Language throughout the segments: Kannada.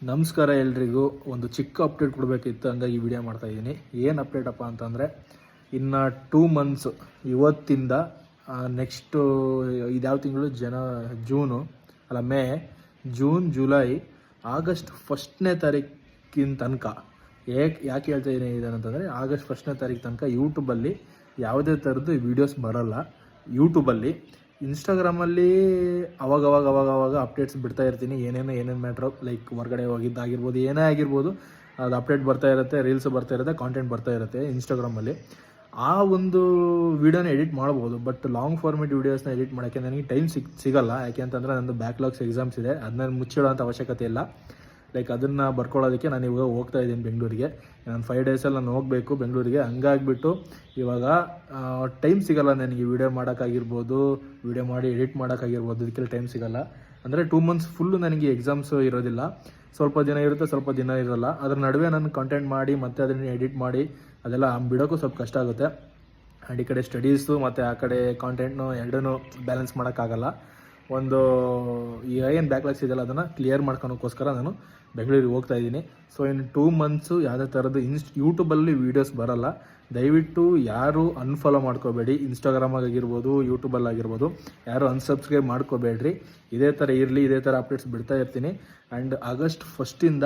ನಮಸ್ಕಾರ ಎಲ್ರಿಗೂ. ಒಂದು ಚಿಕ್ಕ ಅಪ್ಡೇಟ್ ಕೊಡಬೇಕಿತ್ತು, ಹಂಗಾಗಿ ವಿಡಿಯೋ ಮಾಡ್ತಾ ಇದ್ದೀನಿ. ಏನು ಅಪ್ಡೇಟಪ್ಪ ಅಂತಂದರೆ, ಇನ್ನು 2 ಮಂತ್ಸ್ ಇವತ್ತಿಂದ ನೆಕ್ಸ್ಟು ಇದ್ಯಾವ ತಿಂಗಳು, ಮೇ, ಜೂನ್, ಜುಲೈ, ಆಗಸ್ಟ್ 1ನೇ ತಾರೀಕಿನ ತನಕ ಯಾಕೆ ಹೇಳ್ತಾ ಇದ್ದೀನಿ ಇದೇನಂತಂದರೆ, ಆಗಸ್ಟ್ 1ನೇ ತಾರೀಕು ತನಕ ಯೂಟ್ಯೂಬಲ್ಲಿ ಯಾವುದೇ ಥರದ್ದು ವೀಡಿಯೋಸ್ ಬರೋಲ್ಲ. ಯೂಟ್ಯೂಬಲ್ಲಿ ಇನ್ಸ್ಟಾಗ್ರಾಮಲ್ಲಿ ಅವಾಗ ಅಪ್ಡೇಟ್ಸ್ ಬಿಡ್ತಾ ಇರ್ತೀನಿ. ಏನೇನು ಮ್ಯಾಟ್ರು, ಲೈಕ್ ಹೊರಗಡೆ ಹೋಗಿದ್ದಾಗಿರ್ಬೋದು, ಏನೇ ಆಗಿರ್ಬೋದು, ಅದು ಅಪ್ಡೇಟ್ ಬರ್ತಾ ಇರುತ್ತೆ, ರೀಲ್ಸ್ ಬರ್ತಾ ಇರುತ್ತೆ, ಕಾಂಟೆಂಟ್ ಬರ್ತಾ ಇರುತ್ತೆ ಇನ್ಸ್ಟಾಗ್ರಾಮಲ್ಲಿ. ಆ ಒಂದು ವೀಡಿಯೋನ ಎಡಿಟ್ ಮಾಡ್ಬೋದು, ಬಟ್ ಲಾಂಗ್ ಫಾರ್ಮೇಟ್ ವೀಡಿಯೋಸ್ನ ಎಡಿಟ್ ಮಾಡೋಕ್ಕೆ ನನಗೆ ಟೈಮ್ ಸಿಗಲ್ಲ. ಯಾಕೆ ಅಂತಂದರೆ ನಂದು ಬ್ಯಾಕ್ಲಾಗ್ಸ್ ಎಕ್ಸಾಮ್ಸ್ ಇದೆ, ಅದನ್ನ ಮುಚ್ಚಿಡೋಂಥ ಅವಶ್ಯಕತೆ ಇಲ್ಲ. ಲೈಕ್ ಅದನ್ನು ಬರ್ಕೊಳ್ಳೋದಕ್ಕೆ ನಾನು ಇವಾಗ ಹೋಗ್ತಾ ಇದ್ದೀನಿ ಬೆಂಗಳೂರಿಗೆ. ನಾನು 5 ಡೇಸಲ್ಲಿ ನಾನು ಹೋಗಬೇಕು ಬೆಂಗಳೂರಿಗೆ. ಹಂಗಾಗಿಬಿಟ್ಟು ಇವಾಗ ಟೈಮ್ ಸಿಗೋಲ್ಲ ನನಗೆ ವೀಡಿಯೋ ಮಾಡೋಕ್ಕಾಗಿರ್ಬೋದು, ವೀಡಿಯೋ ಮಾಡಿ ಎಡಿಟ್ ಮಾಡೋಕ್ಕಾಗಿರ್ಬೋದು, ಅದಕ್ಕೆಲ್ಲ ಟೈಮ್ ಸಿಗೋಲ್ಲ. ಅಂದರೆ 2 ಮಂತ್ಸ್ ಫುಲ್ಲು ನನಗೆ ಎಕ್ಸಾಮ್ಸು ಇರೋದಿಲ್ಲ. ಸ್ವಲ್ಪ ದಿನ ಇರುತ್ತೆ, ಸ್ವಲ್ಪ ದಿನ ಇರೋಲ್ಲ. ಅದ್ರ ನಡುವೆ ನಾನು ಕಂಟೆಂಟ್ ಮಾಡಿ ಮತ್ತು ಅದನ್ನು ಎಡಿಟ್ ಮಾಡಿ ಅದೆಲ್ಲ ಬಿಡೋಕ್ಕೂ ಸ್ವಲ್ಪ ಕಷ್ಟ ಆಗುತ್ತೆ. ಆ್ಯಂಡ್ ಈ ಕಡೆ ಸ್ಟಡೀಸು ಮತ್ತು ಆ ಕಡೆ ಕಾಂಟೆಂಟ್ನು ಎರಡೂ ಬ್ಯಾಲೆನ್ಸ್ ಮಾಡೋಕ್ಕಾಗಲ್ಲ. ಒಂದು ಏನು ಬ್ಯಾಕ್ಲಾಗ್ಸ್ ಇದೆಯಲ್ಲ ಅದನ್ನು ಕ್ಲಿಯರ್ ಮಾಡ್ಕೊಳಕ್ಕೋಸ್ಕರ ನಾನು ಬೆಂಗಳೂರಿಗೆ ಹೋಗ್ತಾ ಇದ್ದೀನಿ. ಸೊ ಇನ್ನು 2 ಮಂತ್ಸು ಯಾವುದೇ ಥರದ್ದು ಯೂಟ್ಯೂಬಲ್ಲಿ ವೀಡಿಯೋಸ್ ಬರೋಲ್ಲ. ದಯವಿಟ್ಟು ಯಾರು ಅನ್ಫಾಲೋ ಮಾಡ್ಕೋಬೇಡಿ, ಇನ್ಸ್ಟಾಗ್ರಾಮಾಗಿರ್ಬೋದು, ಯೂಟ್ಯೂಬಲ್ಲಾಗಿರ್ಬೋದು. ಯಾರು ಅನ್ಸಬ್ಸ್ಕ್ರೈಬ್ ಮಾಡ್ಕೋಬೇಡ್ರಿ. ಇದೇ ಥರ ಇರಲಿ, ಇದೇ ಥರ ಅಪ್ಡೇಟ್ಸ್ ಬಿಡ್ತಾ ಇರ್ತೀನಿ. ಆ್ಯಂಡ್ ಆಗಸ್ಟ್ 1ಇಂದ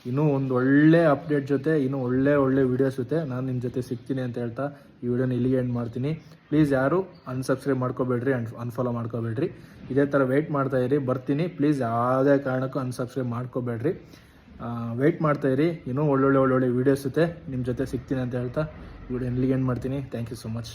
ಇನ್ನೂ ಒಂದು ಒಳ್ಳೆ ಅಪ್ಡೇಟ್ ಜೊತೆ, ಇನ್ನೂ ಒಳ್ಳೆ ವೀಡಿಯೋಸ್ ಜೊತೆ ನಾನು ನಿಮ್ಮ ಜೊತೆ ಸಿಗ್ತೀನಿ ಅಂತ ಹೇಳ್ತಾ ಈ ವಿಡಿಯೋನ ಇಲ್ಲಿಗೆ ಎಂಡ್ ಮಾಡ್ತೀನಿ. ಪ್ಲೀಸ್ ಯಾರು ಅನ್ಸಬ್ಸ್ಕ್ರೈಬ್ ಮಾಡ್ಕೋಬೇಡ್ರಿ ಆ್ಯಂಡ್ ಅನ್ಫಾಲೋ ಮಾಡ್ಕೋಬೇಡ್ರಿ. ಇದೇ ಥರ ವೆಯ್ಟ್ ಮಾಡ್ತಾಯಿರಿ, ಬರ್ತೀನಿ. ಪ್ಲೀಸ್ ಯಾವುದೇ ಕಾರಣಕ್ಕೂ ಅನ್ಸಬ್ಸ್ಕ್ರೈಬ್ ಮಾಡ್ಕೋಬೇಡ್ರಿ. ವೆಯ್ಟ್ ಮಾಡ್ತಾಯಿರಿ, ಇನ್ನೂ ಒಳ್ಳೊಳ್ಳೆ ವೀಡಿಯೋಸ್ ಜೊತೆ ನಿಮ್ಮ ಜೊತೆ ಸಿಗ್ತೀನಿ ಅಂತ ಹೇಳ್ತಾ ವಿಡಿಯೋ ಇಲ್ಲಿಗೆ ಎಂಡ್ ಮಾಡ್ತೀನಿ. Thank you so much.